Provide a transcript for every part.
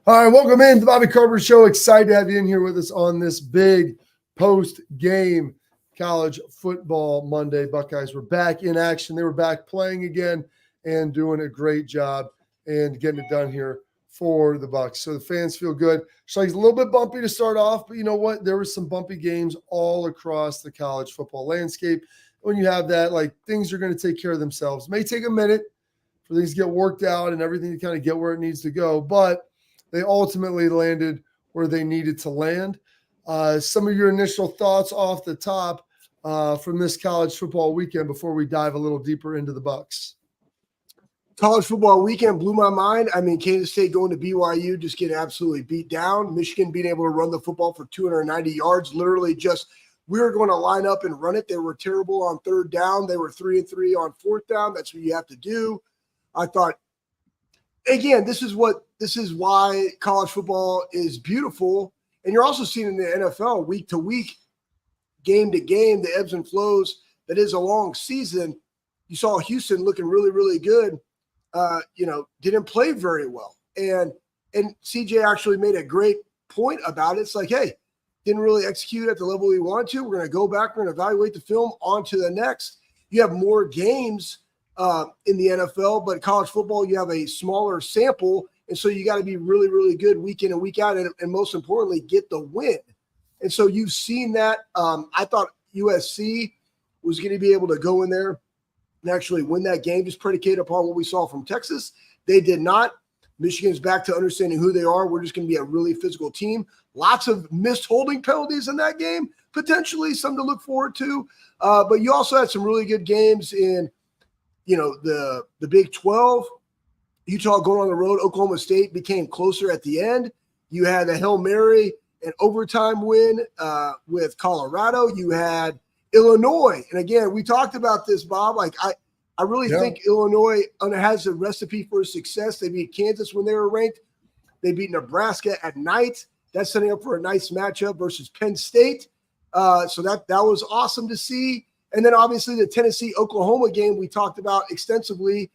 All right, welcome in to the Bobby Carpenter Show. Excited to have you in here with us on this big post-game college football Monday. Buckeyes were back in action. They were back playing again and doing a great job and getting it done here for the Bucs. So the fans feel good. So it's a little bit bumpy to start off, but you know what? There were some bumpy games all across the college football landscape. When you have that, like, things are going to take care of themselves. It may take a minute for things to get worked out and everything to kind of get where it needs to go, but they ultimately landed where they needed to land. Some of your initial thoughts off the top from this college football weekend before we dive a little deeper into the Bucs. College football weekend blew my mind. I mean, Kansas State going to BYU, just getting absolutely beat down. Michigan being able to run the football for 290 yards. Literally just, we were going to line up and run it. They were terrible on third down. They were 3-3 on fourth down. That's what you have to do. I thought, again, this is why college football is beautiful. And you're also seeing in the NFL week to week, game to game, the ebbs and flows. That is a long season. You saw Houston looking really, really good. Didn't play very well. And CJ actually made a great point about it. It's like, hey, didn't really execute at the level we wanted to. We're going to go back. We're going to evaluate the film on to the next. You have more games in the NFL, but college football, you have a smaller sample. And so you got to be really, really good week in and week out. And most importantly, get the win. And so you've seen that. I thought USC was going to be able to go in there and actually win that game, just predicated upon what we saw from Texas. They did not. Michigan's back to understanding who they are. We're just going to be a really physical team. Lots of missed holding penalties in that game, potentially some to look forward to. But you also had some really good games in, the Big 12. Utah going on the road. Oklahoma State became closer at the end. You had a Hail Mary and overtime win with Colorado. You had Illinois. And again, we talked about this, Bob. Like, I really think Illinois has a recipe for success. They beat Kansas when they were ranked. They beat Nebraska at night. That's setting up for a nice matchup versus Penn State. So that was awesome to see. And then obviously the Tennessee-Oklahoma game we talked about extensively,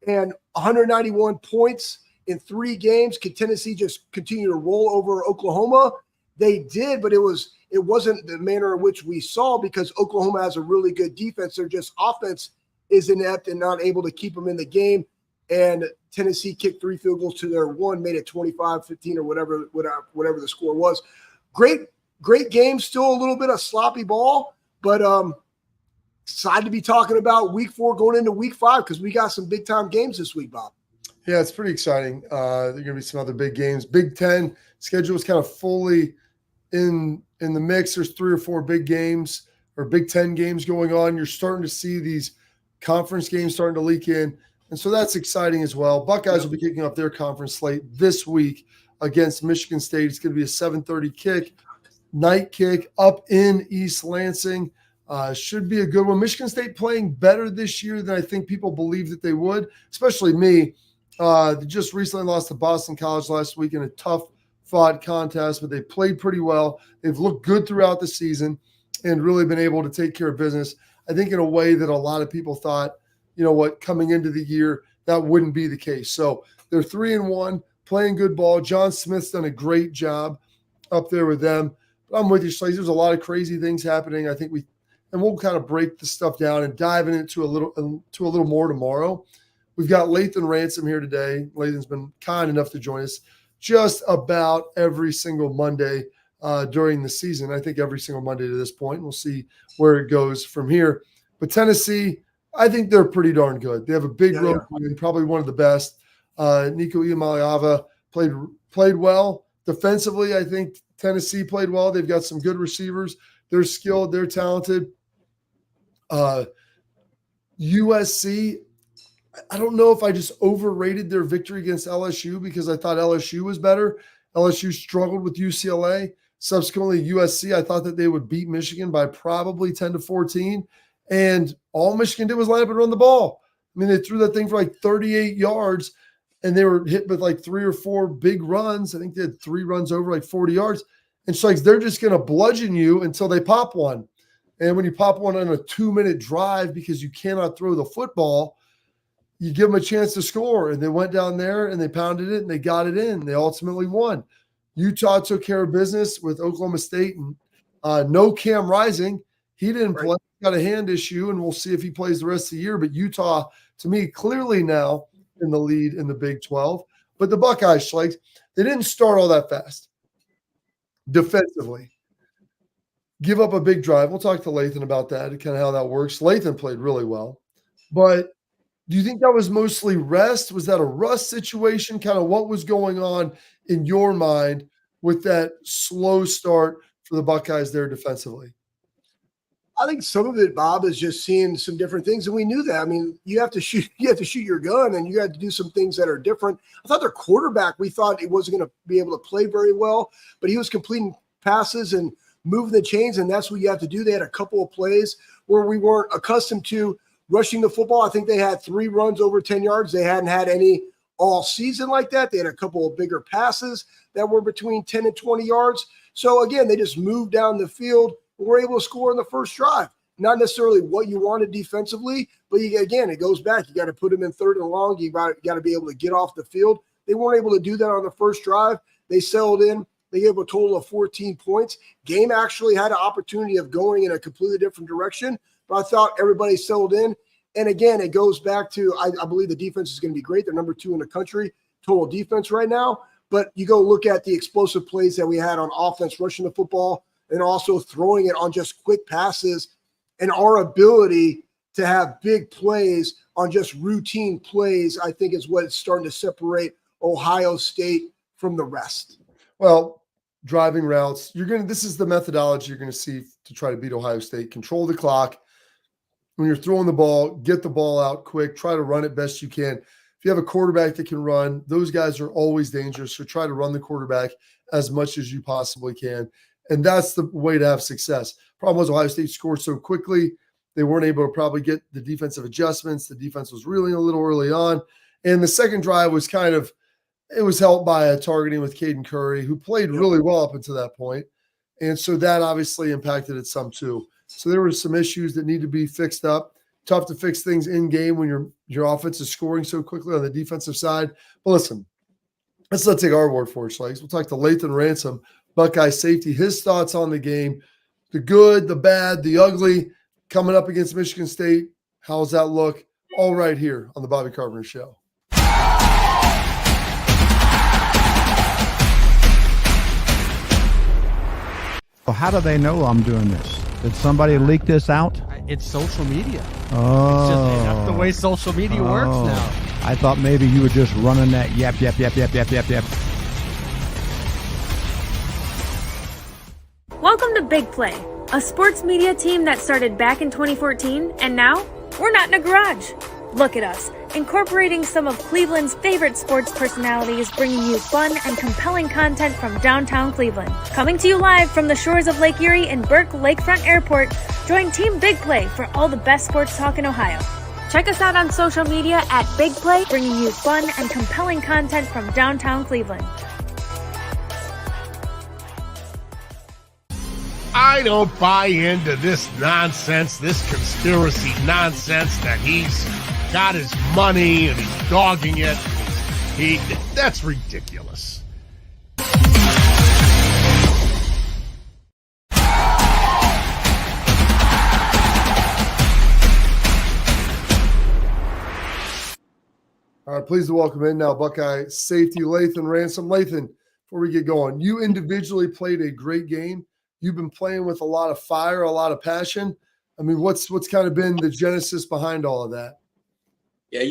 and 191 points in 3 games. Could Tennessee just continue to roll over Oklahoma? They did, but it wasn't the manner in which we saw, because Oklahoma has a really good defense. Their just offense is inept and not able to keep them in the game. And Tennessee kicked 3 field goals to their 1, made it 25-15 or whatever the score was. Great game. Still a little bit of sloppy ball, but excited to be talking about week 4 going into week 5, because we got some big time games this week, Bob. Yeah, it's pretty exciting. There are going to be some other big games. Big Ten schedule is kind of fully in the mix. There's 3 or 4 big games or Big Ten games going on. You're starting to see these conference games starting to leak in. And so that's exciting as well. Buckeyes will be kicking off their conference slate this week against Michigan State. It's going to be a 7:30 night kick up in East Lansing. Should be a good one. Michigan State playing better this year than I think people believe that they would, especially me. They just recently lost to Boston College last week in a tough-fought contest, but they played pretty well. They've looked good throughout the season and really been able to take care of business, I think, in a way that a lot of people thought, coming into the year, that wouldn't be the case. So they're 3-1, playing good ball. John Smith's done a great job up there with them. But I'm with you, Schlegel. There's a lot of crazy things happening. I think we'll kind of break the stuff down and dive into a little more tomorrow. We've got Lathan Ransom here today. Lathan's been kind enough to join us just about every single Monday during the season. I think every single Monday to this point. We'll see where it goes from here. But Tennessee, I think they're pretty darn good. They have a big road win, probably one of the best. Nico Iamaleava played well. Defensively, I think Tennessee played well. They've got some good receivers. They're skilled. They're talented. USC, I don't know if I just overrated their victory against LSU because I thought LSU was better. LSU struggled with UCLA. Subsequently, USC, I thought that they would beat Michigan by probably 10-14. And all Michigan did was line up and run the ball. I mean, they threw that thing for like 38 yards, and they were hit with like 3 or 4 big runs. I think they had 3 runs over like 40 yards. And so, like, they're just going to bludgeon you until they pop one. And when you pop one on a 2-minute drive because you cannot throw the football, you give them a chance to score, and they went down there and they pounded it and they got it in. They ultimately won. Utah took care of business with Oklahoma State, and no Cam Rising. He didn't play. Got a hand issue, and we'll see if he plays the rest of the year. But Utah, to me, clearly now in the lead in the Big 12. But the Buckeyes, Schlegel, they didn't start all that fast defensively. Give up a big drive. We'll talk to Lathan about that and kind of how that works. Lathan played really well. But do you think that was mostly rest? Was that a rust situation? Kind of what was going on in your mind with that slow start for the Buckeyes there defensively? I think some of it, Bob, is just seeing some different things, and we knew that. I mean, you have to shoot your gun, and you got to do some things that are different. I thought their quarterback, we thought he wasn't going to be able to play very well, but he was completing passes and moving the chains, and that's what you have to do. They had a couple of plays where we weren't accustomed to rushing the football. I think they had 3 runs over 10 yards. They hadn't had any all season like that. They had a couple of bigger passes that were between 10 and 20 yards. So, again, they just moved down the field. We're able to score in the first drive. Not necessarily what you wanted defensively, but again, it goes back. You got to put them in 3rd and long. You got to be able to get off the field. They weren't able to do that on the first drive. They settled in. They gave a total of 14 points. Game actually had an opportunity of going in a completely different direction, but I thought everybody settled in. And again, it goes back to I believe the defense is going to be great. They're number 2 in the country, total defense right now. But you go look at the explosive plays that we had on offense, rushing the football, and also throwing it on just quick passes, and our ability to have big plays on just routine plays, I think is what's starting to separate Ohio State from the rest. Well, driving routes, this is the methodology you're going to see to try to beat Ohio State. Control the clock. When you're throwing the ball, get the ball out quick, try to run it best you can. If you have a quarterback that can run, those guys are always dangerous. So try to run the quarterback as much as you possibly can. And that's the way to have success. Problem was Ohio State scored so quickly, they weren't able to probably get the defensive adjustments. The defense was reeling a little early on. And the second drive was it was helped by a targeting with Caden Curry, who played really well up until that point. And so that obviously impacted it some too. So there were some issues that need to be fixed up. Tough to fix things in game when your offense is scoring so quickly on the defensive side. But listen, let's not take our word for it, Schlegel. We'll talk to Lathan Ransom, Buckeye safety, his thoughts on the game, the good, the bad, the ugly, coming up against Michigan State. How's that look? All right here on the Bobby Carpenter Show. Well, how do they know I'm doing this? Did somebody leak this out? It's social media. Oh. That's the way social media works now. I thought maybe you were just running that yap. Welcome to Big Play, a sports media team that started back in 2014, and now we're not in a garage. Look at us, incorporating some of Cleveland's favorite sports personalities, bringing you fun and compelling content from downtown Cleveland. Coming to you live from the shores of Lake Erie and Burke Lakefront Airport, join Team Big Play for all the best sports talk in Ohio. Check us out on social media at Big Play, bringing you fun and compelling content from downtown Cleveland. I don't buy into this nonsense, this conspiracy nonsense that he's got his money and he's dogging it. That's ridiculous. All right, pleased to welcome in now Buckeye safety Lathan Ransom. Lathan, before we get going, you individually played a great game. You've been playing with a lot of fire, a lot of passion. I mean, what's kind of been the genesis behind all of that? Yeah,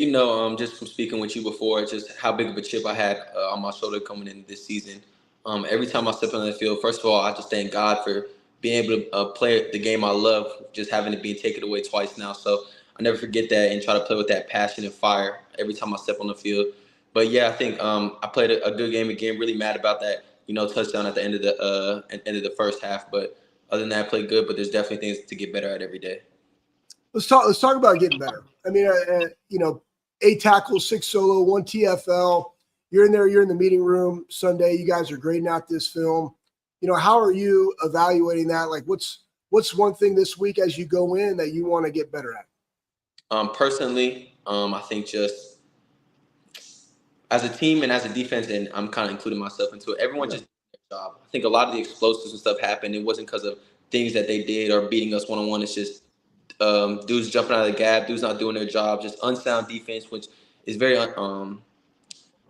just from speaking with you before, just how big of a chip I had on my shoulder coming into this season. Every time I step on the field, first of all, I just thank God for being able to play the game I love, just having it being taken away twice now. So I never forget that and try to play with that passion and fire every time I step on the field. But yeah, I think I played a good game again. Really mad about that, touchdown at the end of the first half. But other than that, I played good. But there's definitely things to get better at every day. Let's talk about getting better. I mean, 8 tackles, 6 solo, 1 TFL. You're in there. You're in the meeting room Sunday. You guys are grading out this film. How are you evaluating that? Like, what's one thing this week as you go in that you want to get better at? Personally, I think just as a team and as a defense, and I'm kind of including myself into it, everyone just did their job. I think a lot of the explosives and stuff happened. It wasn't because of things that they did or beating us one-on-one. It's just dudes jumping out of the gap, dudes not doing their job, just unsound defense, which is very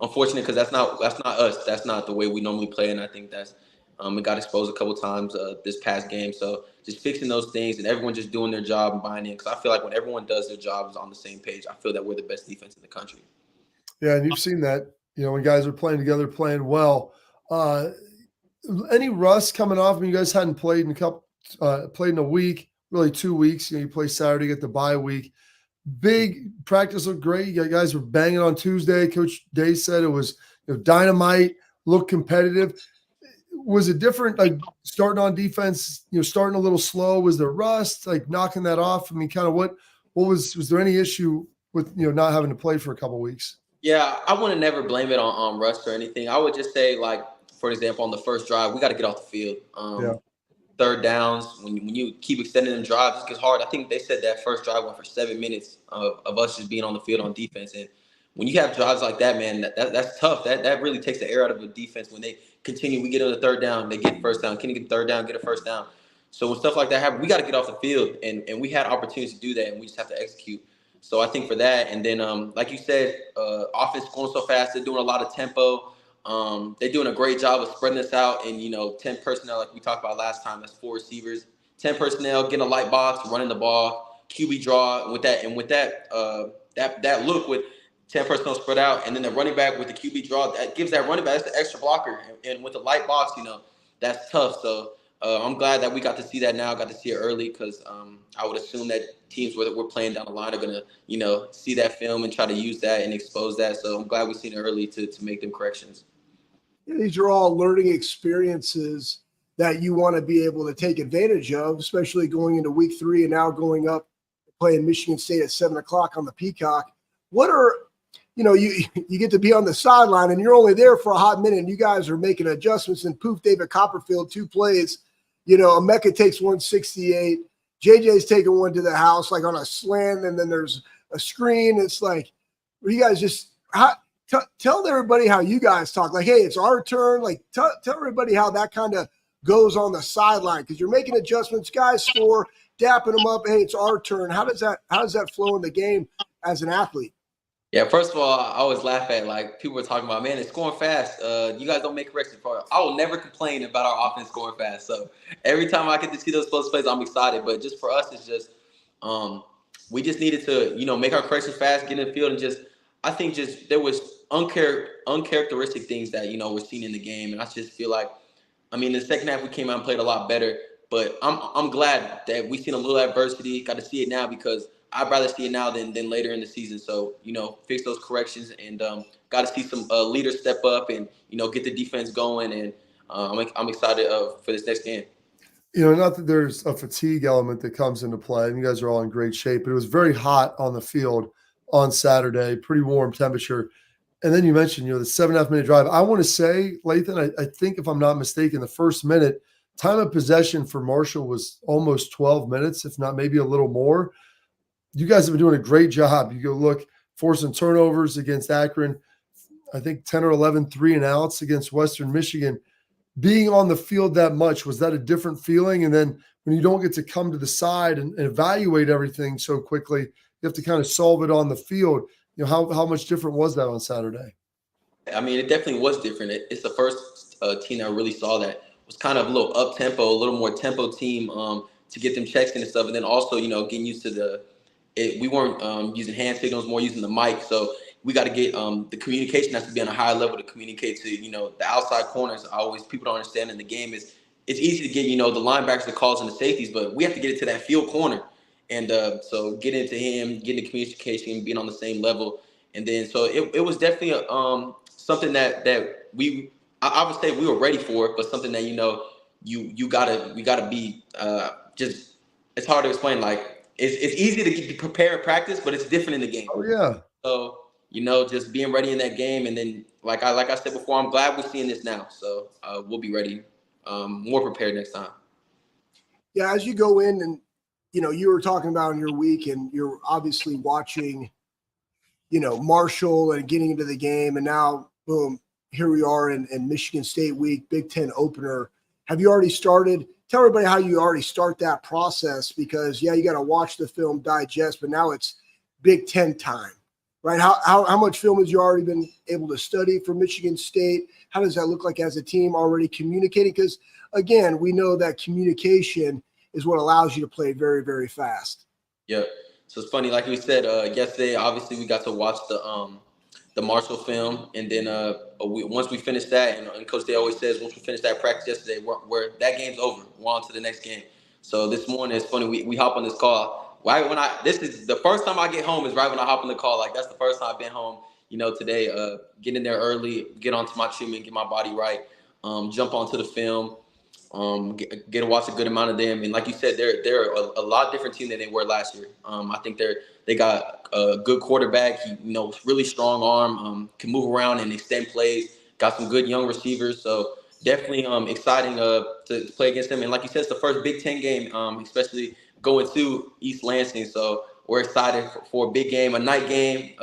unfortunate because that's not us. That's not the way we normally play, and I think that's it got exposed a couple times this past game. So just fixing those things and everyone just doing their job and buying in, because I feel like when everyone does their jobs on the same page, I feel that we're the best defense in the country. Yeah, and you've seen that, when guys are playing together, playing well. Any rust coming off? I mean, you guys hadn't played played in a week, really 2 weeks. You play Saturday, get the bye week. Big practice looked great. You guys were banging on Tuesday. Coach Day said it was dynamite, looked competitive. Was it different, like starting on defense, starting a little slow? Was there rust, like knocking that off? I mean, kind of what was there any issue with, not having to play for a couple of weeks? Yeah, I want to never blame it on rust or anything. I would just say, like, for example, on the first drive, we got to get off the field. Third downs, when you keep extending them drives, it gets hard. I think they said that first drive went for 7 minutes of us just being on the field on defense. And when you have drives like that, man, that's tough. That really takes the air out of a defense. When they continue, we get on the third down, they get first down. Can you get third down, get a first down? So when stuff like that happens, we got to get off the field. And we had opportunities to do that, and we just have to execute. So I think for that, and then like you said, offense going so fast, they're doing a lot of tempo. They're doing a great job of spreading this out, and 10 personnel, like we talked about last time. That's 4 receivers, 10 personnel, getting a light box, running the ball, QB draw with that, and with that that look with 10 personnel spread out, and then the running back with the QB draw, that gives that running back, that's the extra blocker, and with the light box, that's tough. So I'm glad that we got to see that now, got to see it early, because I would assume that teams where we're playing down the line are going to, see that film and try to use that and expose that. So I'm glad we've seen it early to make them corrections. Yeah, these are all learning experiences that you want to be able to take advantage of, especially going into week 3 and now going up playing Michigan State at 7:00 on the Peacock. What are, you get to be on the sideline and you're only there for a hot minute and you guys are making adjustments, and poof, David Copperfield, 2 plays, Emeka takes 168. JJ's taking one to the house, like on a slant, and then there's a screen. It's like, you guys just tell everybody how you guys talk. Like, hey, it's our turn. Like, tell everybody how that kind of goes on the sideline, because you're making adjustments. Guys score, dapping them up. Hey, it's our turn. How does that flow in the game as an athlete? Yeah, first of all, I always laugh at, like, people were talking about, man, it's scoring fast. You guys don't make corrections for it. I will never complain about our offense scoring fast. So every time I get to see those close plays, I'm excited. But just for us, it's just we just needed to, make our corrections fast, get in the field, and I think there was uncharacteristic things that, we're seeing in the game. And I just feel like, in the second half, we came out and played a lot better. But I'm glad that we've seen a little adversity, got to see it now, because I'd rather see it now than later in the season. So, fix those corrections, and got to see some leaders step up and, get the defense going. And I'm excited for this next game. Not that there's a fatigue element that comes into play. You guys are all in great shape, but it was very hot on the field on Saturday, pretty warm temperature. And then you mentioned, the 7.5 minute drive. I want to say, Lathan, I think if I'm not mistaken, the first minute time of possession for Marshall was almost 12 minutes, if not maybe a little more. You guys have been doing a great job. You go look, forcing turnovers against Akron, I think 10 or 11 3-and-outs against Western Michigan. Being on the field that much, was that a different feeling? And then when you don't get to come to the side and evaluate everything so quickly, you have to kind of solve it on the field. How much different was that on Saturday? It definitely was different. It's the first team that really saw that. It was kind of a little up-tempo, a little more tempo team to get them checks in and stuff. And then also, getting used to we weren't using hand signals, more using the mic. So we got to get the communication has to be on a higher level to communicate to, the outside corners. People don't understand in the game it's easy to get, the linebackers, the calls, and the safeties, but we have to get it to that field corner. And so getting into him, getting the communication, being on the same level. And then so it was definitely something that I would say we were ready for it, but something that, we gotta be just, it's hard to explain. Like, it's easy to prepare and practice, but it's different in the game. Oh, yeah. So, just being ready in that game. And then, like I said before, I'm glad we're seeing this now. So we'll be ready, more prepared next time. Yeah, as you go in and, you were talking about in your week, and you're obviously watching, Marshall and getting into the game, and now, boom, here we are in Michigan State week, Big Ten opener. Have you already started? Tell everybody how you already start that process, because, you got to watch the film, digest, but now it's Big Ten time, right? How much film has you already been able to study for Michigan State? How does that look like as a team already communicating? Because, again, we know that communication is what allows you to play very, very fast. Yep. So it's funny, like we said yesterday. Obviously, we got to watch the Marshall film, and then once we finished that, and Coach Day always says, once we finish that practice yesterday, we're that game's over. We're on to the next game. So this morning, it's funny. We hop on this call right when this is the first time I get home. Is right when I hop on the call. Like, that's the first time I've been home. Today, get in there early, get onto my treatment, get my body right, jump onto the film. Get to watch a good amount of them, and like you said, they're a lot different team than they were last year. I think they got a good quarterback. He, really strong arm, can move around and extend plays. Got some good young receivers, so definitely exciting to play against them. And like you said, it's the first Big Ten game, especially going to East Lansing. So we're excited for a big game, a night game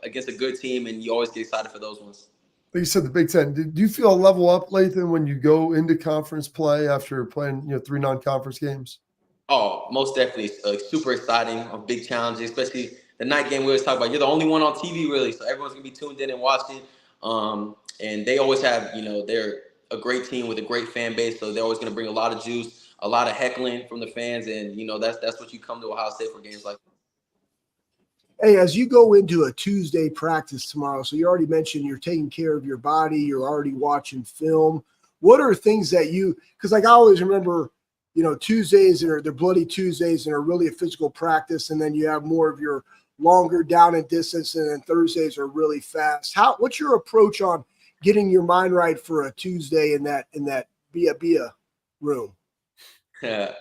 against a good team, and you always get excited for those ones. Like you said, the Big Ten. Do you feel a level up, Lathan, when you go into conference play after playing 3 non-conference games? Oh, most definitely. Super exciting, a big challenge, especially the night game we always talk about. You're the only one on TV, really, so everyone's going to be tuned in and watching. And they always have, they're a great team with a great fan base, so they're always going to bring a lot of juice, a lot of heckling from the fans, and, that's what you come to Ohio State for, games like that. Hey, as you go into a Tuesday practice tomorrow, so you already mentioned you're taking care of your body, you're already watching film. What are things that because like I always remember, Tuesdays they're bloody Tuesdays and are really a physical practice, and then you have more of your longer down and distance, and then Thursdays are really fast. What's your approach on getting your mind right for a Tuesday in that Bia room? Yeah.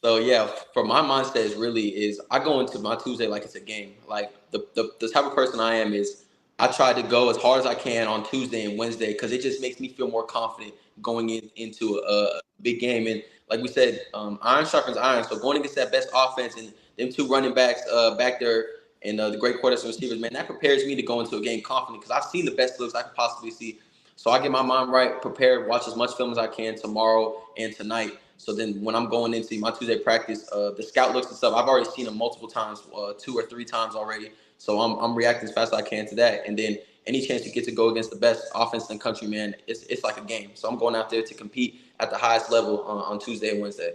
So yeah, for my mindset is I go into my Tuesday like it's a game. Like the type of person I am is I try to go as hard as I can on Tuesday and Wednesday, because it just makes me feel more confident going into a big game. And like we said, iron sharpens iron. So going against that best offense and them 2 running backs back there and the great quarterbacks and receivers, man, that prepares me to go into a game confident, because I've seen the best looks I could possibly see. So I get my mind right, prepared, watch as much film as I can tomorrow and tonight. So then when I'm going into my Tuesday practice, the scout looks and stuff, I've already seen them multiple times, 2 or 3 times already. So I'm reacting as fast as I can to that. And then any chance you get to go against the best offense in the country, man, it's like a game. So I'm going out there to compete at the highest level on Tuesday and Wednesday.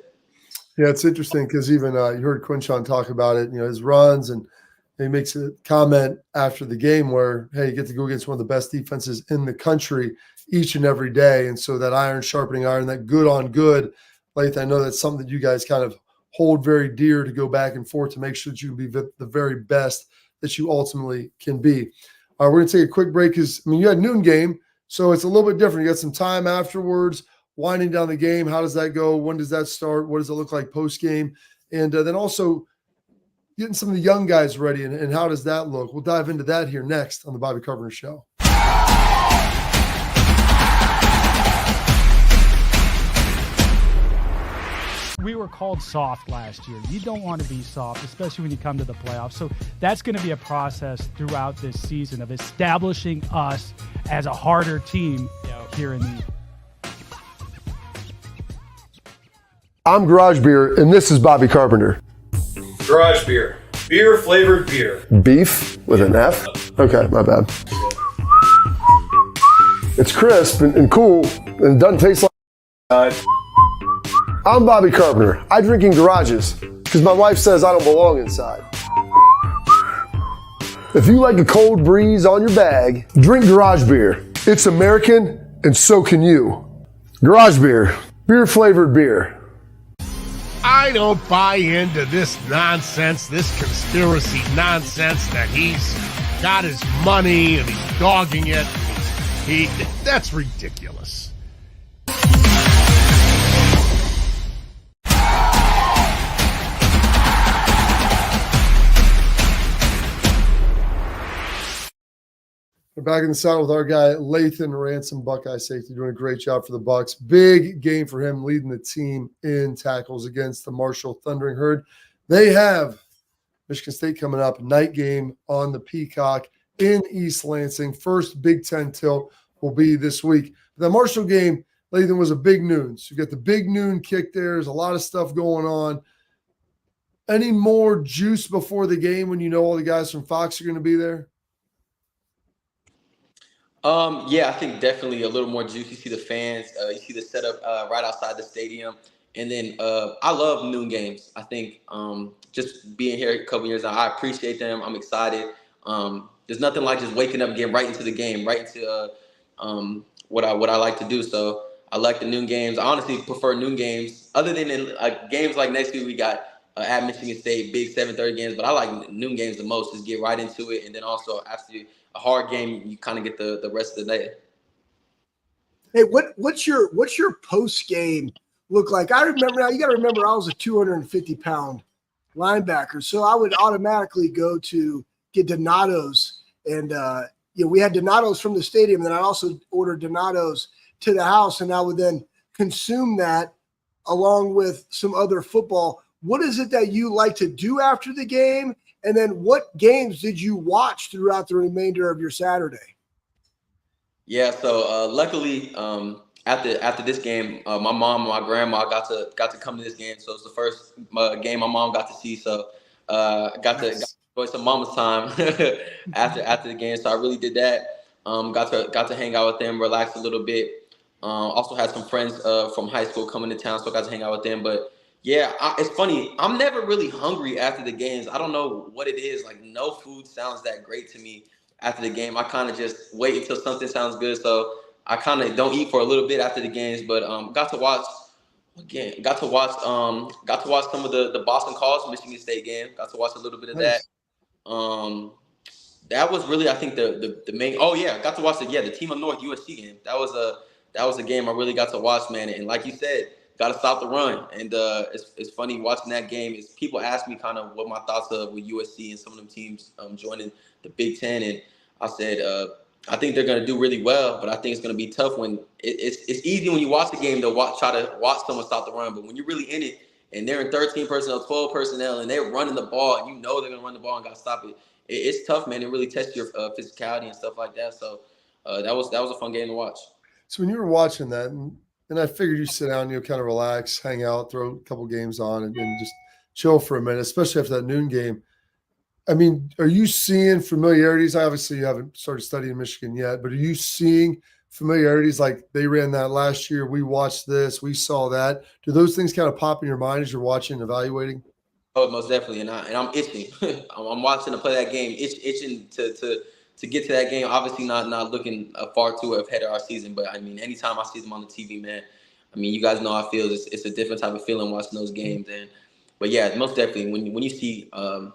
Yeah, it's interesting because even you heard Quinshawn talk about it, his runs, and he makes a comment after the game where, hey, you get to go against one of the best defenses in the country each and every day. And so that iron sharpening iron, that good on good, Lathan, I know that's something that you guys kind of hold very dear, to go back and forth to make sure that you can be the very best that you ultimately can be. All right, we're going to take a quick break because, you had noon game, so it's a little bit different. You got some time afterwards, winding down the game. How does that go? When does that start? What does it look like post-game? And then also getting some of the young guys ready, and how does that look? We'll dive into that here next on the Bobby Carpenter Show. We were called soft last year. You don't want to be soft, especially when you come to the playoffs. So that's going to be a process throughout this season of establishing us as a harder team here in the. I'm Garage Beer, and this is Bobby Carpenter. Garage Beer. Beer flavored beer. Beef with an F? Okay, my bad. It's crisp and cool, and it doesn't taste like. I'm Bobby Carpenter. I drink in garages because my wife says I don't belong inside. If you like a cold breeze on your bag, drink Garage Beer. It's American, and so can you. Garage Beer. Beer flavored beer. I don't buy into this nonsense, this conspiracy nonsense that he's got his money and he's dogging it. That's ridiculous. We're back in the saddle with our guy, Lathan Ransom, Buckeye safety, doing a great job for the Bucs. Big game for him, leading the team in tackles against the Marshall Thundering Herd. They have Michigan State coming up, night game on the Peacock in East Lansing. First Big Ten tilt will be this week. The Marshall game, Lathan, was a big noon. So you got the big noon kick there. There's a lot of stuff going on. Any more juice before the game when you know all the guys from Fox are going to be there? Yeah, I think definitely a little more juice. You see the fans, you see the setup right outside the stadium. And then I love noon games. I think just being here a couple years now, I appreciate them. I'm excited. There's nothing like just waking up and getting right into the game, right into what I like to do. So I like the noon games. I honestly prefer noon games, other than in games like next week we got at Michigan State, big 7:30 games. But I like noon games the most. Just get right into it, and then also after a hard game, you kind of get the rest of the day. Hey, what's your post game look like? I remember now. You got to remember, I was a 250-pound linebacker, so I would automatically go to get Donato's, and we had Donato's from the stadium. And then I also ordered Donato's to the house, and I would then consume that along with some other football. What is it that you like to do after the game? And then what games did you watch throughout the remainder of your Saturday? Yeah, so luckily after this game, my mom and my grandma got to come to this game. So it's the first game my mom got to see. So got to enjoy some mama's time after the game. So I really did that. Got to hang out with them, relax a little bit. Also had some friends from high school coming to town, so I got to hang out with them. But yeah, it's funny. I'm never really hungry after the games. I don't know what it is. Like, no food sounds that great to me after the game. I kind of just wait until something sounds good. So I kind of don't eat for a little bit after the games. But got to watch some of the Boston College Michigan State game. Got to watch a little bit of that. That was really, I think, the main. Oh yeah, got to watch the Team of North USC game. That was a game I really got to watch, man. And like you said, got to stop the run. And it's funny watching that game. Is people ask me kind of what my thoughts are with USC and some of them teams joining the Big Ten, and I said I think they're going to do really well, but I think it's going to be tough when it's easy when you watch the game to try to watch someone stop the run, but when you're really in it and they're in 13 personnel, 12 personnel, and they're running the ball, and you know they're going to run the ball and got to stop it. It's tough, man. It really tests your physicality and stuff like that. So that was a fun game to watch. So when you were watching that, and I figured you sit down, kind of relax, hang out, throw a couple games on, and just chill for a minute, especially after that noon game. I mean, are you seeing familiarities? Obviously, you haven't started studying Michigan yet, but are you seeing familiarities like they ran that last year? We watched this, we saw that. Do those things kind of pop in your mind as you're watching and evaluating? Oh, most definitely, and I'm itching. I'm watching to play that game, itching to get to that game. Obviously, not looking far too ahead of our season, but I mean, anytime I see them on the TV, man, I mean, you guys know how I feel. It's a different type of feeling watching those games, but yeah, most definitely when you see,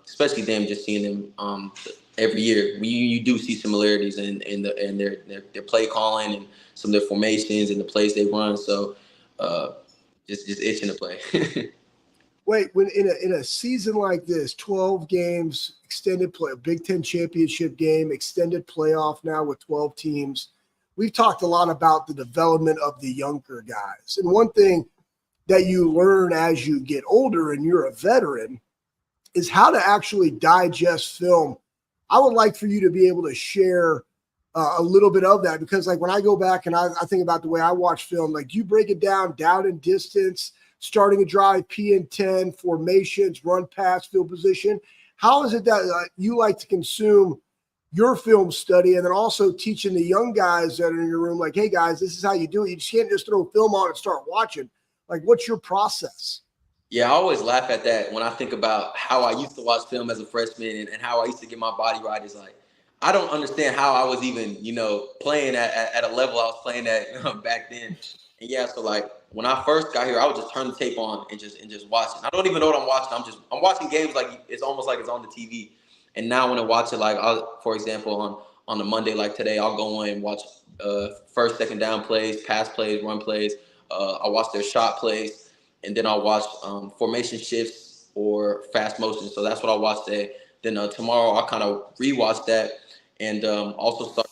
especially them, just seeing them every year, you do see similarities in their play calling and some of their formations and the plays they run. So just itching to play. Wait, when in a season like this, 12 games, extended play, Big Ten championship game, extended playoff now with 12 teams, we've talked a lot about the development of the younger guys. And one thing that you learn as you get older and you're a veteran is how to actually digest film. I would like for you to be able to share a little bit of that, because like when I go back and I think about the way I watch film, like you break it down and distance, starting a drive, P and 10, formations, run, pass, field position. How is it that you like to consume your film study, and then also teaching the young guys that are in your room, like, hey guys, this is how you do it. You just can't just throw film on and start watching. Like, what's your process? Yeah, I always laugh at that when I think about how I used to watch film as a freshman and how I used to get my body right. It's like, I don't understand how I was even, playing at a level I was playing at back then. And yeah, so like when I first got here, I would just turn the tape on and just watch it. I don't even know what I'm watching. I'm watching games like it's almost like it's on the TV. And now when I watch it, like for example, on a Monday like today, I'll go in and watch first, second down plays, pass plays, run plays. I'll watch their shot plays, and then I'll watch formation shifts or fast motion. So that's what I'll watch today. Then tomorrow I'll kind of rewatch that and also start,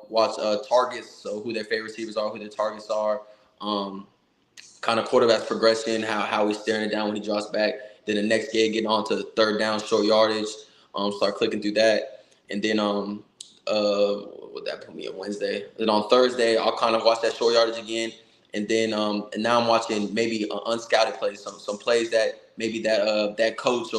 watch targets. So who their favorite receivers are, who their targets are, kind of quarterback's progression, how he's staring it down when he drops back. Then the next game, getting on to third down, short yardage, start clicking through that. And then would that put me on Wednesday? Then on Thursday, I'll kind of watch that short yardage again. And then and now I'm watching maybe unscouted plays, some plays that maybe that coach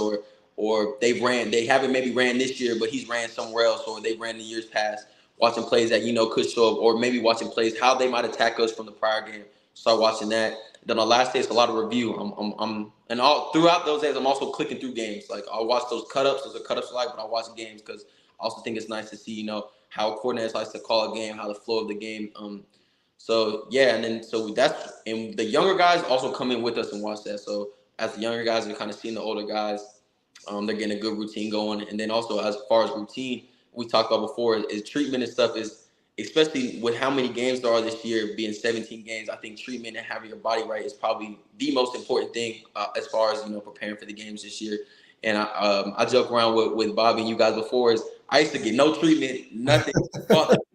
or they haven't maybe ran this year, but he's ran somewhere else, or they ran the years past. Watching plays that could show up, or maybe watching plays how they might attack us from the prior game. Start watching that. Then on last day, it's a lot of review. And all throughout those days, I'm also clicking through games. Like I'll watch those cut-ups. Those are cut-ups I like, but I'll watch games because I also think it's nice to see how coordinators likes to call a game, how the flow of the game. So yeah, and the younger guys also come in with us and watch that. So as the younger guys are kind of seeing the older guys, they're getting a good routine going. And then also as far as routine, we talked about before is treatment and stuff is, especially with how many games there are this year, being 17 games. I think treatment and having your body right is probably the most important thing as far as preparing for the games this year. And I joke around with Bobby and you guys before is I used to get no treatment, nothing,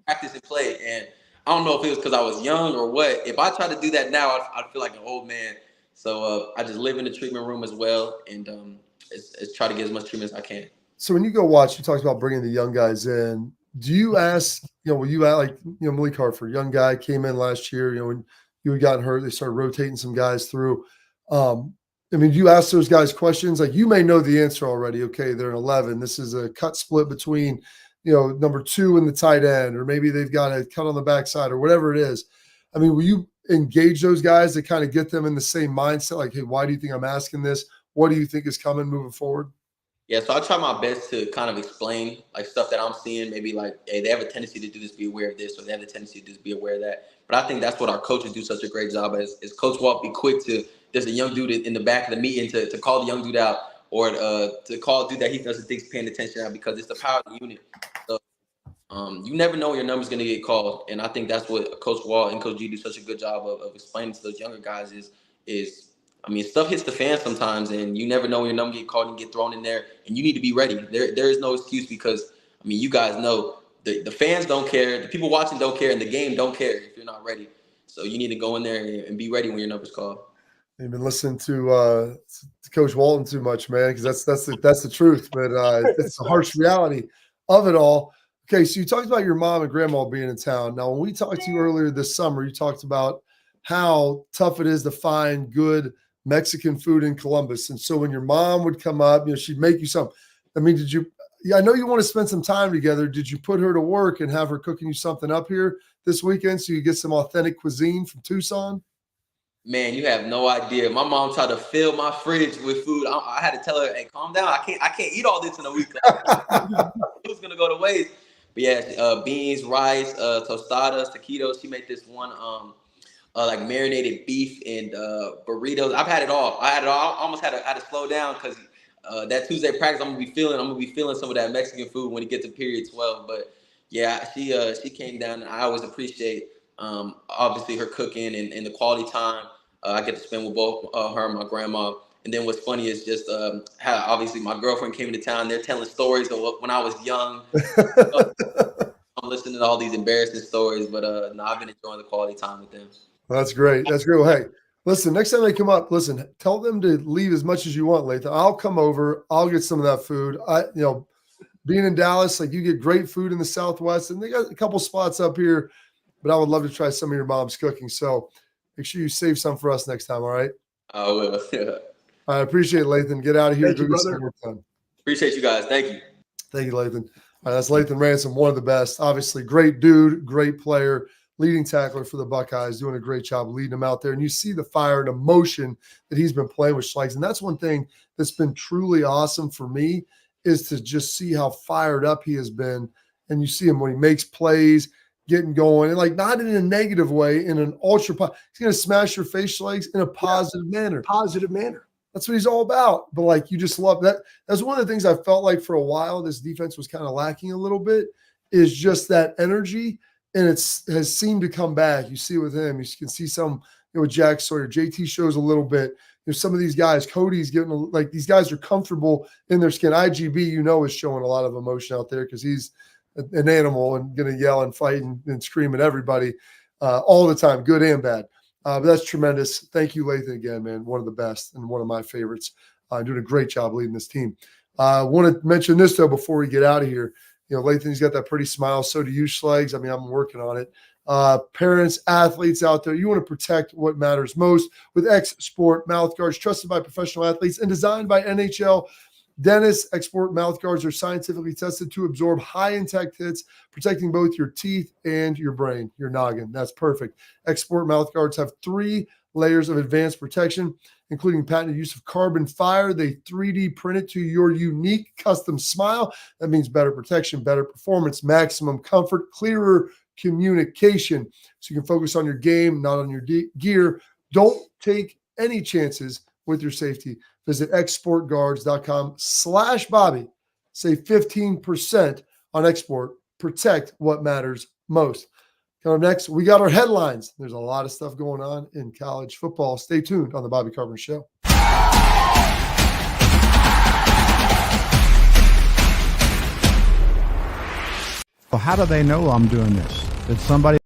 practice and play. And I don't know if it was because I was young or what. If I try to do that now, I'd feel like an old man. So I just live in the treatment room as well, and it's try to get as much treatment as I can. So when you go watch, you talked about bringing the young guys in. Do you ask, will you ask, like, Malik Hartford, young guy, came in last year, when you had gotten hurt, they started rotating some guys through. Do you ask those guys questions? Like, you may know the answer already. Okay, they're an 11. This is a cut split between, number 2 and the tight end, or maybe they've got a cut on the backside or whatever it is. Will you engage those guys to kind of get them in the same mindset? Like, hey, why do you think I'm asking this? What do you think is coming moving forward? Yeah, so I try my best to kind of explain like stuff that I'm seeing. Maybe like, hey, they have a tendency to do this, be aware of this, or they have a tendency to just be aware of that. But I think that's what our coaches do such a great job as. Is Coach Walt be quick to, there's a young dude in the back of the meeting to call the young dude out, or to call a dude that he doesn't think's paying attention out, because it's the power of the unit. So you never know when your number's going to get called, and I think that's what Coach Walt and Coach G do such a good job of explaining to those younger guys is. Stuff hits the fan sometimes, and you never know when your number get called and get thrown in there, and you need to be ready. There is no excuse because, you guys know the fans don't care, the people watching don't care, and the game don't care if you're not ready. So you need to go in there and be ready when your number's called. You've been listening to Coach Walton too much, man, because that's the truth, but it's the harsh reality of it all. Okay, so you talked about your mom and grandma being in town. Now, when we talked to you earlier this summer, you talked about how tough it is to find good Mexican food in Columbus. And so when your mom would come up, she'd make you some. I know you want to spend some time together. Did you put her to work and have her cooking you something up here this weekend so you get some authentic cuisine from Tucson? Man, you have no idea. My mom tried to fill my fridge with food. I had to tell her, hey, calm down. I can't eat all this in a week. It was gonna go to waste. But yeah, beans, rice, tostadas, taquitos. She made this one like marinated beef and burritos. I've had it all. I almost had to slow down because that Tuesday practice, I'm gonna be feeling some of that Mexican food when it gets to period 12. But yeah, she came down, and I always appreciate obviously her cooking and the quality time I get to spend with both her and my grandma. And then what's funny is just how obviously my girlfriend came into town. They're telling stories of when I was young. I'm listening to all these embarrassing stories, but no, I've been enjoying the quality time with them. That's great. That's great. Well, hey, listen, next time they come up, tell them to leave as much as you want, Lathan. I'll come over. I'll get some of that food. Being in Dallas, like, you get great food in the Southwest, and they got a couple spots up here, but I would love to try some of your mom's cooking. So make sure you save some for us next time. All right. I will. I appreciate it, Lathan. Get out of here. Thank Go you, get brother. some work done. Appreciate you guys. Thank you. Thank you, Lathan. All right, that's Lathan Ransom, one of the best. Obviously, great dude, great player, leading tackler for the Buckeyes, doing a great job leading them out there. And you see the fire and emotion that he's been playing with Schlegel. And that's one thing that's been truly awesome for me, is to just see how fired up he has been. And you see him when he makes plays, getting going, and like not in a negative way, in an he's going to smash your face, Schlegel, in a positive manner. Positive manner. That's what he's all about. But like, you just love that. That's one of the things I felt like for a while this defense was kind of lacking a little bit, is just that energy. And has seemed to come back. You see with him, you can see some, with Jack Sawyer, JT shows a little bit. Some of these guys, Cody's getting, like, these guys are comfortable in their skin. IGB, is showing a lot of emotion out there because he's an animal and going to yell and fight and scream at everybody all the time, good and bad. But that's tremendous. Thank you, Lathan, again, man. One of the best and one of my favorites doing a great job leading this team. I want to mention this, though, before we get out of here. Lathan's got that pretty smile. So do you, Schlegs. I mean, I'm working on it. Parents, athletes out there, you want to protect what matters most with X-Sport mouthguards, trusted by professional athletes and designed by NHL dentists. X-Sport mouthguards are scientifically tested to absorb high-impact hits, protecting both your teeth and your brain, your noggin. That's perfect. X-Sport mouthguards have 3 layers of advanced protection, including patented use of carbon fiber. They 3D print it to your unique custom smile. That means better protection, better performance, maximum comfort, clearer communication. So you can focus on your game, not on your gear. Don't take any chances with your safety. Visit xsportguards.com/Bobby. Save 15% on X-Sport. Protect what matters most. Coming up next, we got our headlines. There's a lot of stuff going on in college football. Stay tuned on the Bobby Carpenter Show. Well, how do they know I'm doing this? Did somebody?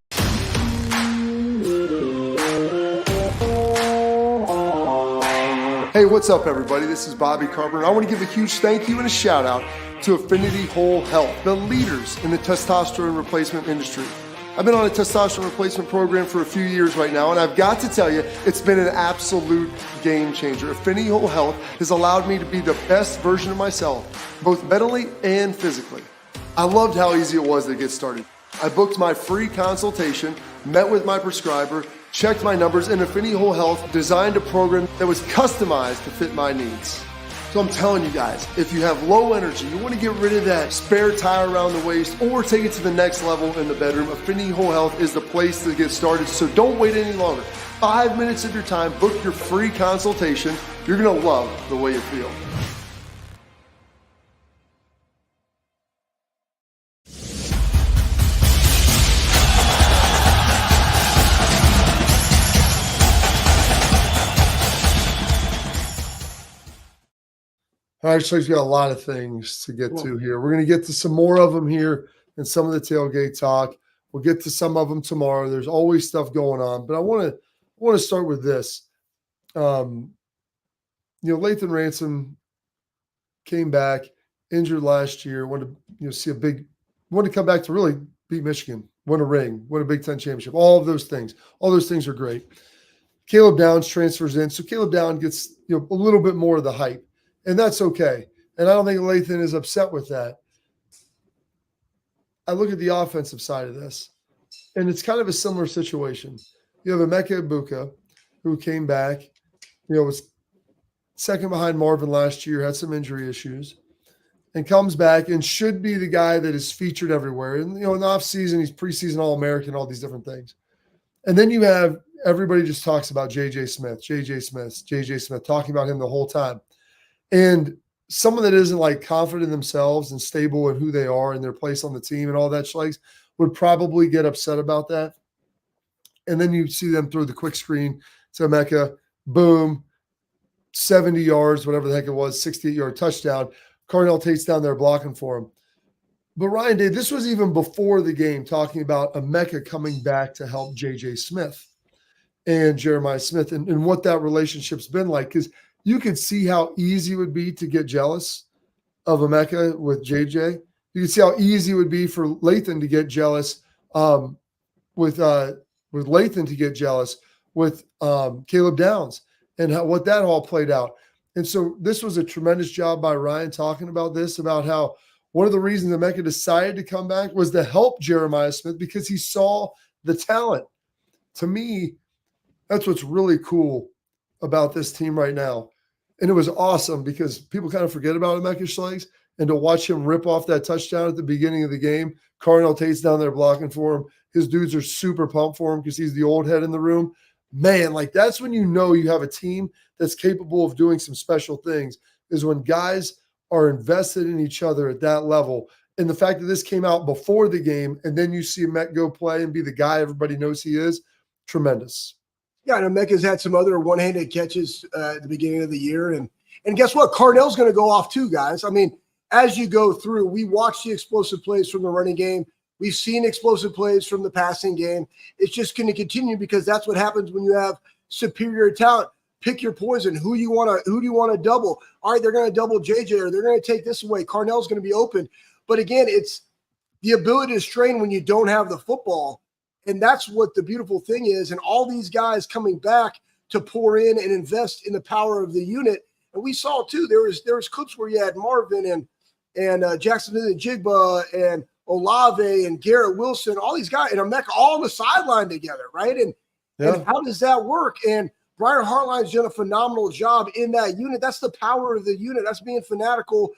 Hey, what's up, everybody? This is Bobby Carpenter. I want to give a huge thank you and a shout out to Affinity Whole Health, the leaders in the testosterone replacement industry. I've been on a testosterone replacement program for a few years right now, and I've got to tell you, it's been an absolute game changer. Affinity Whole Health has allowed me to be the best version of myself, both mentally and physically. I loved how easy it was to get started. I booked my free consultation, met with my prescriber, checked my numbers, and Affinity Whole Health designed a program that was customized to fit my needs. So I'm telling you guys, if you have low energy, you want to get rid of that spare tire around the waist or take it to the next level in the bedroom, Affinity Whole Health is the place to get started. So don't wait any longer. 5 minutes of your time, book your free consultation. You're going to love the way you feel. All right, so we've got a lot of things to get to here. We're going to get to some more of them here and some of the tailgate talk. We'll get to some of them tomorrow. There's always stuff going on, but I want to start with this. Lathan Ransom came back injured last year. Wanted to come back to really beat Michigan, win a ring, win a Big Ten championship. All of those things. All those things are great. Caleb Downs transfers in, so Caleb Downs gets a little bit more of the hype. And that's okay. And I don't think Lathan is upset with that. I look at the offensive side of this, and it's kind of a similar situation. You have Emeka Egbuka, who came back, was second behind Marvin last year, had some injury issues, and comes back and should be the guy that is featured everywhere. And, in the offseason, he's preseason All-American, all these different things. And then you have everybody just talks about J.J. Smith, talking about him the whole time. And someone that isn't confident in themselves and stable in who they are and their place on the team and all that Schlegs would probably get upset about that. And then you see them throw the quick screen to Emeka, boom, 70 yards, whatever the heck it was, 68-yard touchdown. Carnell Tate's down there blocking for him. But Ryan Day, this was even before the game, talking about Emeka coming back to help J.J. Smith and Jeremiah Smith and what that relationship's been like. Because you could see how easy it would be to get jealous of Emeka with JJ. You could see how easy it would be for Lathan to get jealous with Lathan to get jealous with Caleb Downs and what that all played out. And so this was a tremendous job by Ryan talking about this, about how one of the reasons Emeka decided to come back was to help Jeremiah Smith because he saw the talent. To me, that's what's really cool about this team right now. And it was awesome because people kind of forget about Emeka Schlegs, and to watch him rip off that touchdown at the beginning of the game, Carnell Tate's down there blocking for him. His dudes are super pumped for him because he's the old head in the room. Man, that's when you know you have a team that's capable of doing some special things, is when guys are invested in each other at that level. And the fact that this came out before the game and then you see Emeka go play and be the guy everybody knows he is, tremendous. Yeah, and Emeka's had some other one-handed catches at the beginning of the year. And guess what? Carnell's going to go off too, guys. I mean, as you go through, we watch the explosive plays from the running game. We've seen explosive plays from the passing game. It's just going to continue because that's what happens when you have superior talent. pick your poison. Who do you want to double? All right, they're going to double JJ, or they're going to take this away. Carnell's going to be open. But again, it's the ability to strain when you don't have the football. And that's what the beautiful thing is. And all these guys coming back to pour in and invest in the power of the unit. And we saw too, there was clips where you had Marvin and Jackson and Jigba and Olave and Garrett Wilson, all these guys, and Emeka all on the sideline together, right? And how does that work? And Brian Hartline's done a phenomenal job in that unit. That's the power of the unit. That's being fanatical,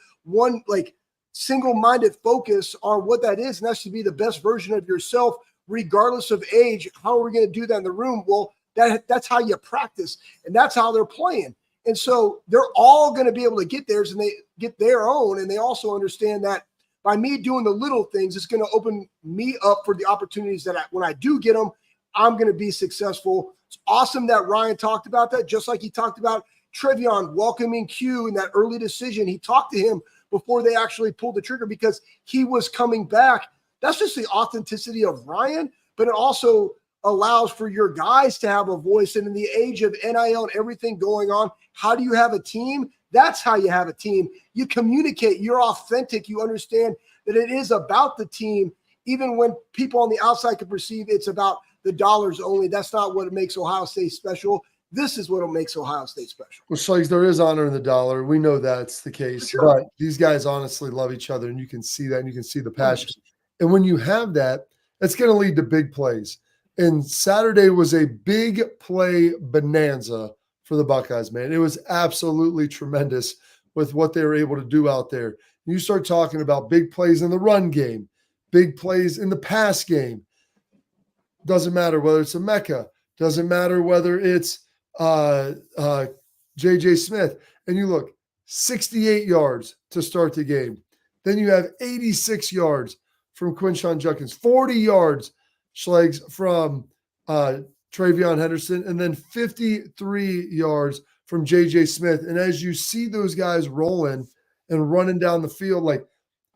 single-minded focus on what that is, and that's to be the best version of yourself, regardless of age. How are we going to do that in the room? Well, that's how you practice, and that's how they're playing. And so they're all going to be able to get theirs, and they get their own, and they also understand that by me doing the little things, it's going to open me up for the opportunities that when I do get them, I'm going to be successful. It's awesome that Ryan talked about that, just like he talked about Trevion welcoming Q in that early decision. He talked to him before they actually pulled the trigger because he was coming back. That's just the authenticity of Ryan, but it also allows for your guys to have a voice. And in the age of NIL and everything going on, how do you have a team? That's how you have a team. You communicate, you're authentic, you understand that it is about the team, even when people on the outside can perceive it's about the dollars only. That's not what makes Ohio State special. This is what makes Ohio State special. Well, Schlegel, there is honor in the dollar. We know that's the case, but these guys honestly love each other, and you can see that, and you can see the passion. And when you have that, it's going to lead to big plays. And Saturday was a big play bonanza for the Buckeyes, man. It was absolutely tremendous with what they were able to do out there. You start talking about big plays in the run game, big plays in the pass game. Doesn't matter whether it's Emeka, doesn't matter whether it's J.J. Smith. And you look, 68 yards to start the game. Then you have 86 yards from Quinshon Judkins, 40 yards, Schlegs, from Travion Henderson, and then 53 yards from J.J. Smith. And as you see those guys rolling and running down the field, like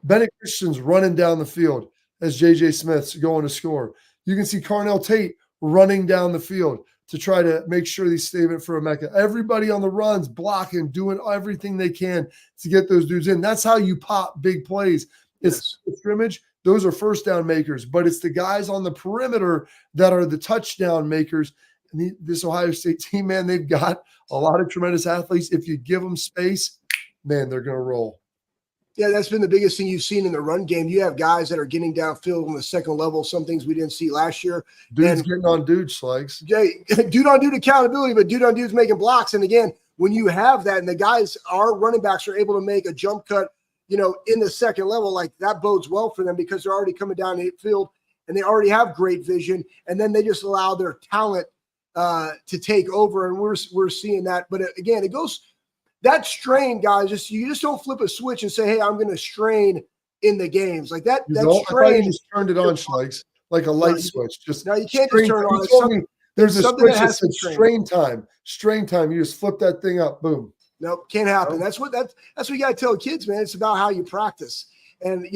Bennett Christian's running down the field as J.J. Smith's going to score. You can see Carnell Tate running down the field to try to make sure they save it for Emeka. Everybody on the runs, blocking, doing everything they can to get those dudes in. That's how you pop big plays. It's scrimmage. Those are first down makers, but it's the guys on the perimeter that are the touchdown makers. And this Ohio State team, man, they've got a lot of tremendous athletes. If you give them space, man, they're going to roll. Yeah, that's been the biggest thing you've seen in the run game. You have guys that are getting downfield on the second level, some things we didn't see last year. Dude's getting on dude, Schlegs. Dude on dude accountability, but dude on dude's making blocks. And again, when you have that and the guys, our running backs are able to make a jump cut, in the second level, like that bodes well for them because they're already coming down the field and they already have great vision. And then they just allow their talent to take over. And we're seeing that. But again, it goes – that strain, guys, you just don't flip a switch and say, hey, I'm going to strain in the games. Like that strain. You just turned it on, Schlegs, like a light switch. No, you can't just turn it on. There's a switch that says strain time. Strain time. You just flip that thing up. Boom. Nope, can't happen. That's what you got to tell kids, man. It's about how you practice. And,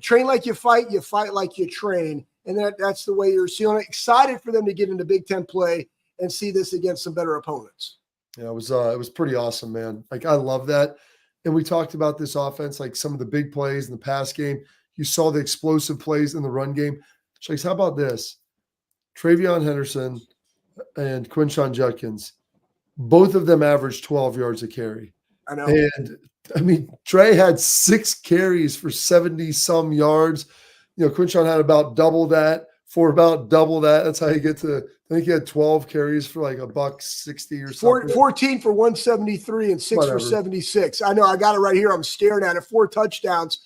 train like you fight like you train. And that's the way you're seeing it. Excited for them to get into Big Ten play and see this against some better opponents. Yeah, it was pretty awesome, man. Like, I love that. And we talked about this offense, like some of the big plays in the pass game. You saw the explosive plays in the run game. Shakes, how about this? Travion Henderson and Quinshon Judkins, both of them averaged 12 yards a carry. I know. And, I mean, Trey had 6 carries for 70-some yards. Quinshon had about double that. For about double that. That's how you get to, I think he had 12 carries for like $160 or something. 14 for 173 and 6 for 76. I know, I got it right here. I'm staring at it. 4 touchdowns.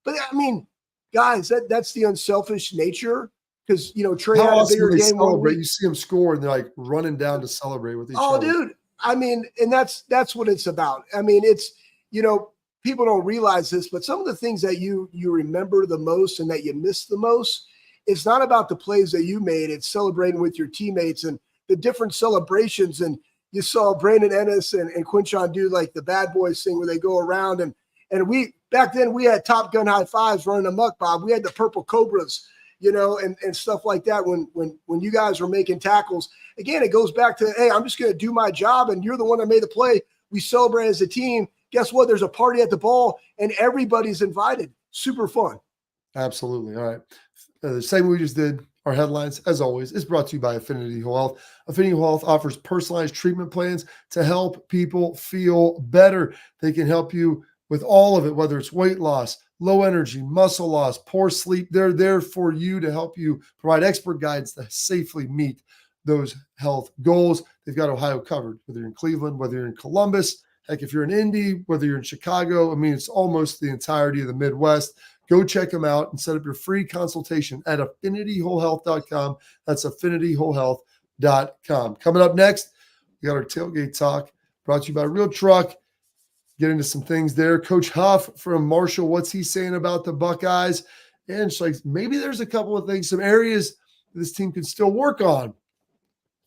But I mean, guys, that's the unselfish nature because, Trey had a bigger game. You see him score and they're like running down to celebrate with each other. Oh, dude. I mean, and that's what it's about. I mean, it's, people don't realize this, but some of the things that you remember the most and that you miss the most, it's not about the plays that you made. It's celebrating with your teammates and the different celebrations. And you saw Brandon Ennis and Quinshon do like the bad boys thing where they go around. And we back then we had Top Gun high fives running amok, Bob. We had the Purple Cobras, and stuff like that. When you guys are making tackles, again, it goes back to, hey, I'm just going to do my job, and you're the one that made the play. We celebrate as a team. Guess what? There's a party at the ball, and everybody's invited. Super fun. Absolutely. All right. The segment we just did, our headlines, as always, is brought to you by Affinity Whole Health. Affinity Whole Health offers personalized treatment plans to help people feel better. They can help you with all of it, whether it's weight loss, low energy, muscle loss, poor sleep. They're there for you to help you provide expert guidance to safely meet those health goals. They've got Ohio covered, whether you're in Cleveland, whether you're in Columbus, heck, if you're in Indy, whether you're in Chicago. I mean, it's almost the entirety of the Midwest. Go check them out and set up your free consultation at affinitywholehealth.com. That's affinitywholehealth.com. Coming up next, we got our tailgate talk brought to you by Real Truck. Get into some things there. Coach Huff from Marshall, what's he saying about the Buckeyes? And it's like maybe there's a couple of things, some areas this team can still work on.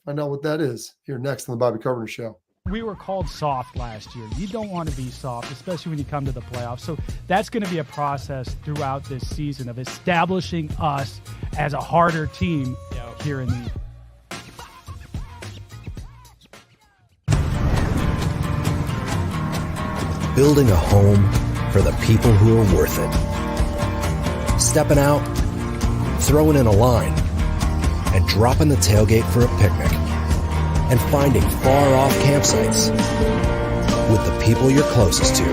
Find out what that is here next on the Bobby Carpenter Show. We were called soft last year. You don't want to be soft, especially when you come to the playoffs. So that's going to be a process throughout this season of establishing us as a harder team here in the Building a home for the people who are worth it. Stepping out, throwing in a line, and dropping the tailgate for a picnic. And finding far-off campsites with the people you're closest to.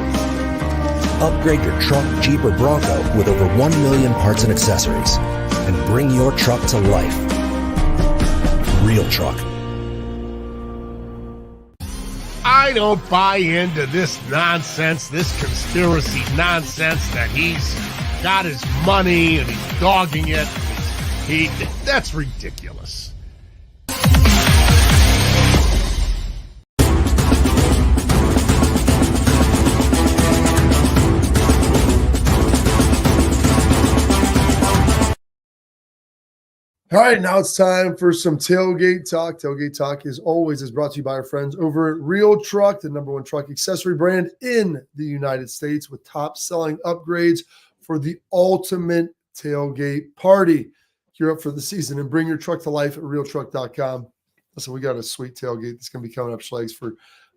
Upgrade your truck, Jeep, or Bronco with over 1 million parts and accessories. And bring your truck to life. Real Truck. I don't buy into this nonsense, this conspiracy nonsense that he's got his money and he's dogging it. That's ridiculous. All right, now it's time for some tailgate talk. Tailgate talk, as always, is brought to you by our friends over at Real Truck, the #1 truck accessory brand in the United States with top-selling upgrades for the ultimate tailgate party. Gear up for the season and bring your truck to life at realtruck.com. Listen, we got a sweet tailgate that's going to be coming up, Schlegel,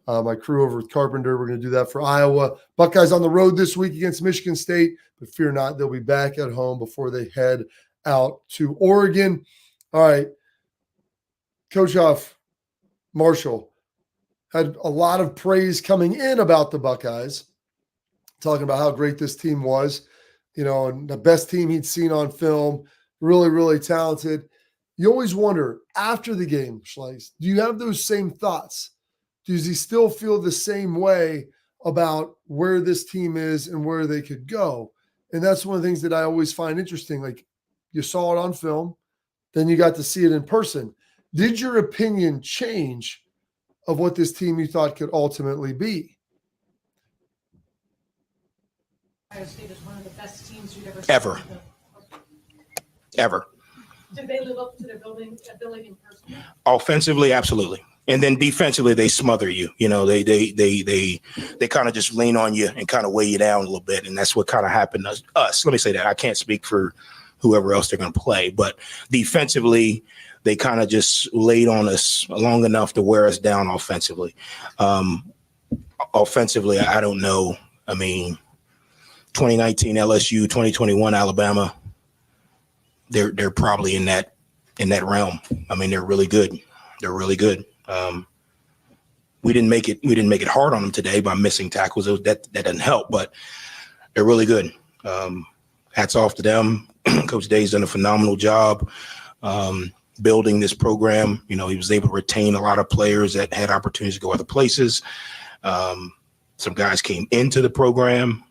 for my crew over with Carpenter. We're going to do that for Iowa. Buckeyes on the road this week against Michigan State, but fear not, they'll be back at home before they head out to Oregon. All right. Coach Huff, Marshall, had a lot of praise coming in about the Buckeyes, talking about how great this team was, and the best team he'd seen on film, really, really talented. You always wonder, after the game, Schleiss, do you have those same thoughts? Does he still feel the same way about where this team is and where they could go? And that's one of the things that I always find interesting. Like, you saw it on film, then you got to see it in person. Did your opinion change of what this team you thought could ultimately be? Ohio State is one of the best teams you've ever seen. Ever. Did they live up to their ability in person? Offensively, absolutely. And then defensively, they smother you. They kind of just lean on you and kind of weigh you down a little bit. And that's what kind of happened to us. Let me say that. I can't speak for whoever else they're going to play. But defensively, they kind of just laid on us long enough to wear us down offensively. Offensively, I don't know. I mean, 2019 LSU, 2021 Alabama, they're probably in that realm. I mean, they're really good. They're really good. We didn't make it hard on them today by missing tackles. That doesn't help, but they're really good. Hats off to them. Coach Day's done a phenomenal job building this program. He was able to retain a lot of players that had opportunities to go other places. Some guys came into the program.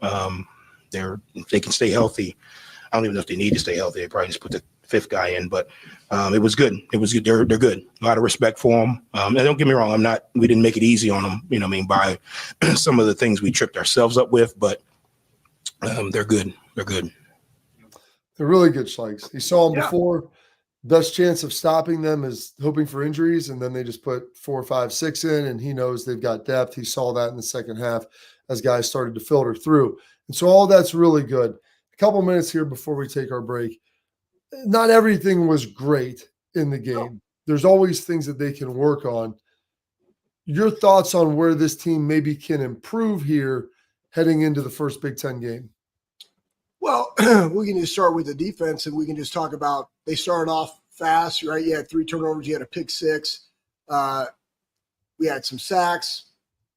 They can stay healthy. I don't even know if they need to stay healthy. They probably just put the fifth guy in, but it was good. It was good. They're good. A lot of respect for them. And don't get me wrong. We didn't make it easy on them, by some of the things we tripped ourselves up with, but they're good. They're good. They're really good, Schleiss. He saw them before. Best chance of stopping them is hoping for injuries, and then they just put 4, 5, 6 in, and he knows they've got depth. He saw that in the second half as guys started to filter through. And so all that's really good. A couple minutes here before we take our break. not everything was great in the game. There's always things that they can work on. Your thoughts on where this team maybe can improve here heading into the first Big Ten game? Well, we can just start with the defense, and we can just talk about they started off fast, right? You had 3 turnovers. You had a pick 6. We had some sacks.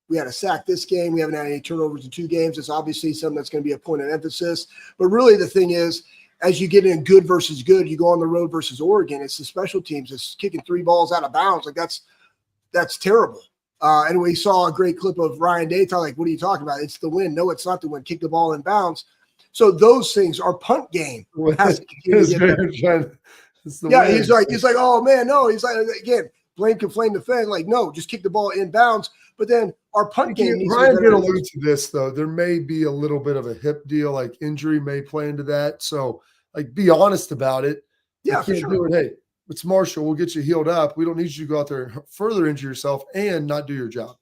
We had a sack this game. We haven't had any turnovers in 2 games. It's obviously something that's going to be a point of emphasis. But really the thing is, as you get in good versus good, you go on the road versus Oregon. It's the special teams. It's kicking 3 balls out of bounds. Like that's terrible. And we saw a great clip of Ryan Day like, what are you talking about? It's the win. No, it's not the win. Kick the ball in bounds. So those things, our punt game has to continue to get better. He's like, oh man, no. He's like, again, blame can flame the fan. Like, no, just kick the ball in bounds. But then our punt game. Ryan did allude to this though. There may be a little bit of a hip deal, like injury may play into that. So, like, be honest about it. Yeah, for sure. Hey, it's Marshall. We'll get you healed up. We don't need you to go out there and further injure yourself and not do your job.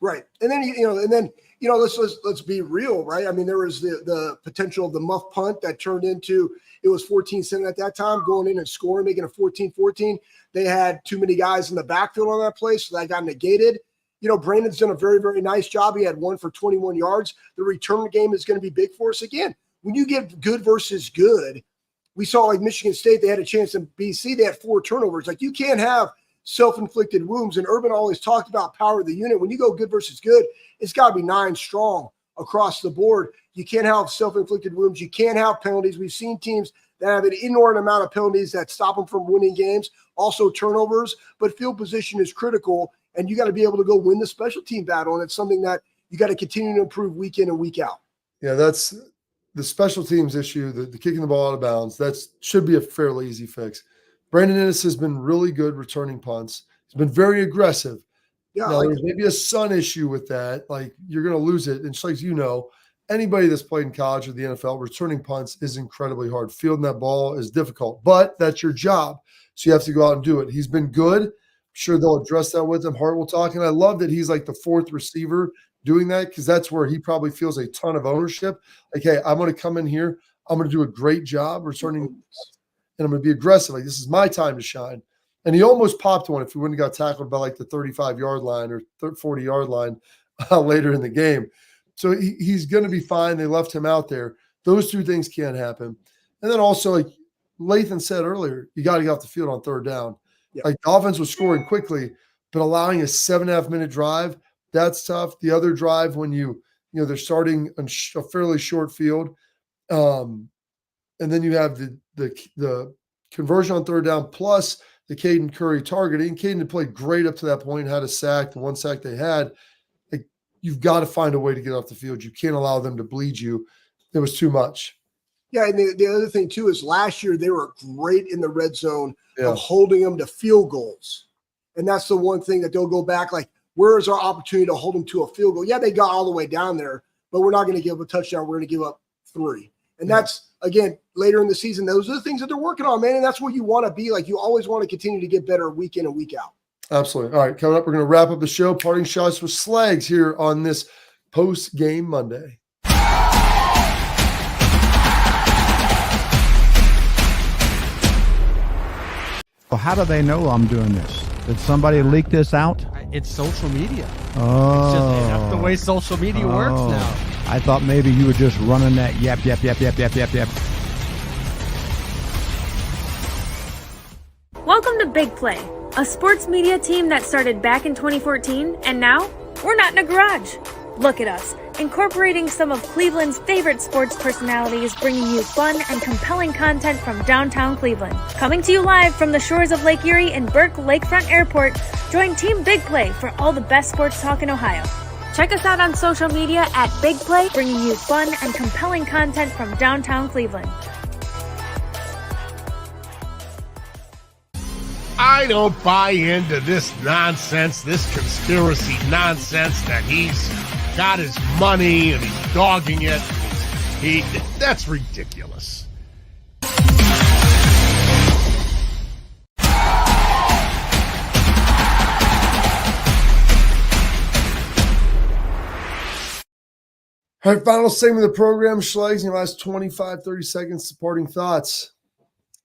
Right. And then let's be real, right? I mean, there was the potential of the muff punt that turned into, it was 14-7 at that time, going in and scoring, making a 14-14. They had too many guys in the backfield on that play, so that got negated. Brandon's done a very, very nice job. He had 1 for 21 yards. The return game is going to be big for us. Again, when you get good versus good, we saw like Michigan State, they had a chance in BC. They had 4 turnovers. Like, you can't have self-inflicted wounds. And Urban always talked about power of the unit. When you go good versus good, it's got to be 9 strong across the board. You can't have self-inflicted wounds. You can't have penalties. We've seen teams that have an inordinate amount of penalties that stop them from winning games, also turnovers. But field position is critical, and you got to be able to go win the special team battle. And it's something that you got to continue to improve week in and week out. Yeah, that's the special teams issue, the kicking the ball out of bounds. That should be a fairly easy fix. Brandon Inniss has been really good returning punts. He's been very aggressive. Yeah, now, there's maybe a Sun issue with that. Like, you're going to lose it. And just like anybody that's played in college or the NFL, returning punts is incredibly hard. Fielding that ball is difficult, but that's your job. So you have to go out and do it. He's been good. I'm sure they'll address that with him. Hart will talk. And I love that he's like the 4th receiver doing that, because that's where he probably feels a ton of ownership. Like, hey, I'm going to come in here. I'm going to do a great job returning, and I'm going to be aggressive. Like, this is my time to shine. And he almost popped one if he wouldn't have got tackled by like the 35-yard line or 40-yard line later in the game. So he's going to be fine. They left him out there. Those 2 things can't happen. And then also, like Lathan said earlier, you got to get off the field on 3rd down. Yeah. Like, the offense was scoring quickly, but allowing a 7.5-minute drive, that's tough. The other drive, when they're starting on a fairly short field, and then you have the conversion on 3rd down plus the Caden Curry targeting. Caden had played great up to that point, had a sack, the 1 sack they had. Like, you've got to find a way to get off the field. You can't allow them to bleed you. It was too much. Yeah, and the other thing too is last year they were great in the red zone of holding them to field goals. And that's the one thing that they'll go back, like, where is our opportunity to hold them to a field goal? Yeah, they got all the way down there, but we're not going to give a touchdown. We're going to give up 3. And that's, again, later in the season, those are the things that they're working on, man. And that's what you want to be. Like, you always want to continue to get better week in and week out. Absolutely. All right, coming up, we're going to wrap up the show. Parting shots with Slegs here on this post-game Monday. Well, how do they know I'm doing this? Did somebody leak this out? It's social media. Oh. It's just, that's the way social media works now. I thought maybe you were just running that yep. Welcome to Big Play, a sports media team that started back in 2014, and now we're not in a garage. Look at us, incorporating some of Cleveland's favorite sports personalities, bringing you fun and compelling content from downtown Cleveland. Coming to you live from the shores of Lake Erie and Burke Lakefront Airport, join Team Big Play for all the best sports talk in Ohio. Check us out on social media at Big Play, bringing you fun and compelling content from downtown Cleveland. I don't buy into this nonsense, this conspiracy nonsense that he's got his money and he's dogging it. That's ridiculous. All right, final segment of the program. Schlegel, in your last 25, 30 seconds, supporting thoughts.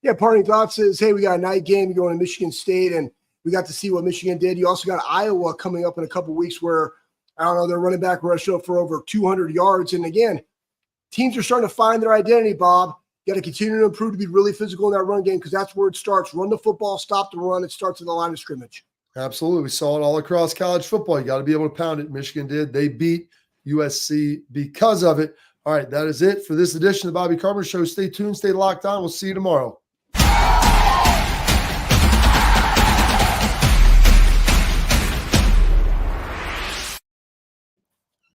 Yeah, parting thoughts is, hey, we got a night game. You're going to Michigan State, and we got to see what Michigan did. You also got Iowa coming up in a couple of weeks where, I don't know, their running back rushed up for over 200 yards. And again, teams are starting to find their identity, Bob. You got to continue to improve to be really physical in that run game because that's where it starts. Run the football, stop the run. It starts at the line of scrimmage. Absolutely. We saw it all across college football. You got to be able to pound it. Michigan did. They beat USC because of it. All right, that is it for this edition of the Bobby Carpenter Show. Stay tuned. Stay locked on. We'll see you tomorrow.